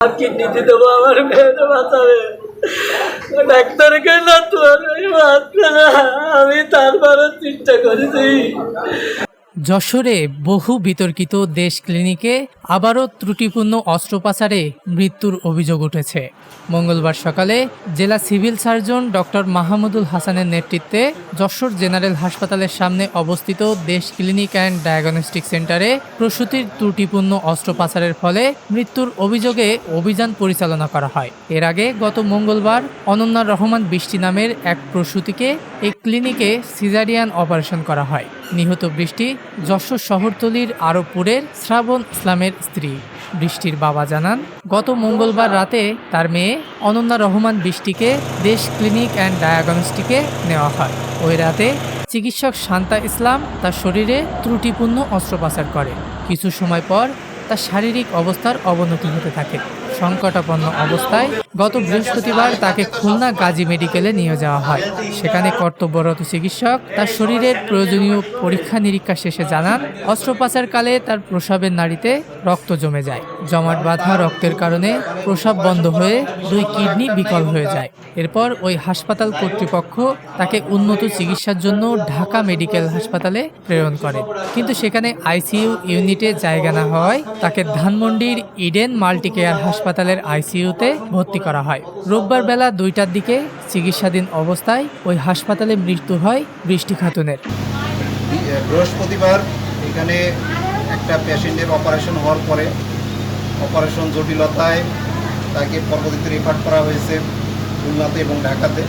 কিডনিতে দেবো, আমার মেয়েটা বাঁচাবে। ডাক্তারকে না তোর বাঁচবে না, আমি তারপরে চিন্তা করেছি। যশোরে বহু বিতর্কিত দেশ ক্লিনিকে আবারও ত্রুটিপূর্ণ অস্ত্রোপচারে মৃত্যুর অভিযোগ উঠেছে। মঙ্গলবার সকালে জেলা সিভিল সার্জন ডক্টর মাহমুদুল হাসানের নেতৃত্বে যশোর জেনারেল হাসপাতালের সামনে অবস্থিত দেশ ক্লিনিক অ্যান্ড ডায়াগনস্টিক সেন্টারে প্রসূতির ত্রুটিপূর্ণ অস্ত্রোপচারের ফলে মৃত্যুর অভিযোগে অভিযান পরিচালনা করা হয়। এর আগে গত মঙ্গলবার অনন্যা রহমান বৃষ্টি নামের এক প্রসূতিকে এই ক্লিনিকে সিজারিয়ান অপারেশন করা হয়। নিহত বৃষ্টি যশোর শহরতলির আরবপুরের শ্রাবণ ইসলামের স্ত্রী। বৃষ্টির বাবা জানান, গত মঙ্গলবার রাতে তার মেয়ে অনন্যা রহমান বৃষ্টিকে দেশ ক্লিনিক অ্যান্ড ডায়াগনস্টিকে নেওয়া হয়। ওই রাতে চিকিৎসক শান্তা ইসলাম তার শরীরে ত্রুটিপূর্ণ অস্ত্রোপচার করে। কিছু সময় পর তার শারীরিক অবস্থার অবনতি হতে থাকে। সংকটাপন্ন অবস্থায় গত বৃহস্পতিবার তাকে খুলনা গাজী মেডিকেলে নিয়ে যাওয়া হয়। সেখানে কর্তব্যরত চিকিৎসক তার শরীরের প্রয়োজনীয় পরীক্ষা নিরীক্ষা শেষে জানান, অস্ত্রোপচারকালে তার প্রস্রাবের নাড়িতে রক্ত জমে যায়। জমাট বাঁধা রক্তের কারণে প্রস্রাব বন্ধ হয়ে 2 কিডনি বিকল হয়ে যায়। এরপর ওই হাসপাতাল কর্তৃপক্ষ তাকে উন্নত চিকিৎসার জন্য ঢাকা মেডিকেল হাসপাতালে প্রেরণ করে, কিন্তু সেখানে আইসিইউ ইউনিটে জায়গা না হওয়ায় তাকে ধানমন্ডির ইডেন মাল্টিকেয়ার হাসপাতালের আইসিইউতে ভর্তি করা হয়। রোববার বেলা 2টার দিকে চিকিৎসাধীন অবস্থায় ওই হাসপাতালে মৃত্যু হয় বৃষ্টি খাতুনের। বৃহস্পতিবার এখানে একটা পেশেন্টের অপারেশন হওয়ার পরে অপারেশন জটিলতায় তাকে পরবর্তীতে রেফার করা হয়েছে খুলনাতে এবং ঢাকাতে,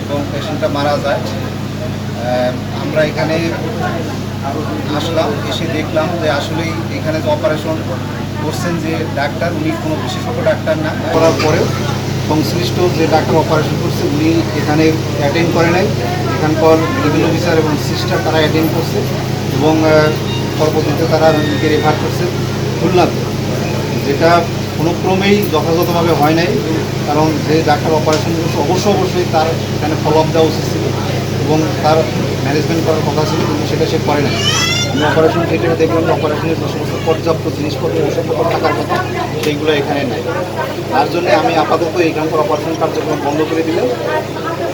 এবং পেশেন্টটা মারা যায়। আমরা এখানে আসলাম, এসে দেখলাম যে আসলেই এখানে যে অপারেশন করছেন যে ডাক্তার, উনি কোনো বিশেষজ্ঞ ডাক্তার না। করার পরেও সংশ্লিষ্ট যে ডাক্তার অপারেশন করছে উনি এখানে অ্যাটেন্ড করে নাই। এখানকার মেডিকেল অফিসার এবং সিস্টার তারা অ্যাটেন্ড করছে এবং পরবর্তীতে তারা রোগীকে রেফার করছে খুলনাতে, যেটা কোনো ক্রমেই যথাযথভাবে হয় নাই। কারণ যে ডাক্তার অপারেশন করছে অবশ্যই তার এখানে ফলো আপ দেওয়া উচিত ছিল এবং তার ম্যানেজমেন্ট করার কথা ছিল, কিন্তু সেটা সে করে না। আমি অপারেশন থিয়েটারে দেখলাম যে অপারেশনের যে সমস্ত পর্যাপ্ত জিনিসপত্র ওষুধপত্র থাকার কথা সেইগুলো এখানে নেই। তার জন্য আমি আপাতত এখানকার অপারেশন কার্যক্রম বন্ধ করে দিলাম।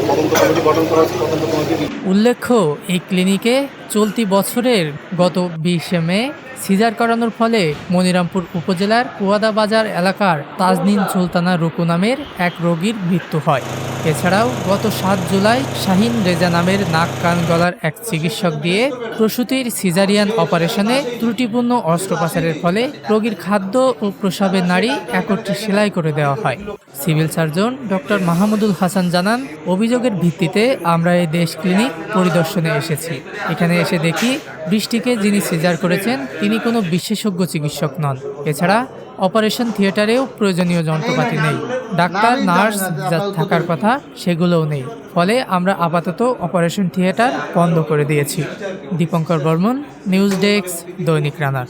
তদন্ত কমিটি গঠন করা হচ্ছে, তদন্ত কমিটি। উল্লেখ্য, এই ক্লিনিকে চলতি বছরের গত 20শে মে সিজার করানোর ফলে মনিরামপুর উপজেলার কুয়াদা বাজার এলাকার তাজনিন সুলতানা রুকু নামের এক রোগীর মৃত্যু হয়। এছাড়াও গত 7 জুলাই শাহিন রেজা নামের নাক কান গলার এক চিকিৎসক দিয়ে প্রসূতির সিজারিয়ান অপারেশনে ত্রুটিপূর্ণ অস্ত্রোপচারের ফলে রোগীর খাদ্য ও প্রস্রাবের নাড়ি একত্রে সেলাই করে দেওয়া হয়। Civil surgeon doctor Mahmudul Hasan জানান, অভিযোগের ভিত্তিতে আমরা এই দেশ ক্লিনিক পরিদর্শনে এসেছি। এখানে এসে দেখি বৃষ্টিকে যিনি সিজার করেছেন তিনি কোনো বিশেষজ্ঞ চিকিৎসক নন। এছাড়া অপারেশন থিয়েটারেও প্রয়োজনীয় যন্ত্রপাতি নেই। ডাক্তার নার্স যা থাকার কথা সেগুলোও নেই। ফলে আমরা আপাতত অপারেশন থিয়েটার বন্ধ করে দিয়েছি। দীপঙ্কর বর্মন, নিউজ ডেস্ক, দৈনিক রানার।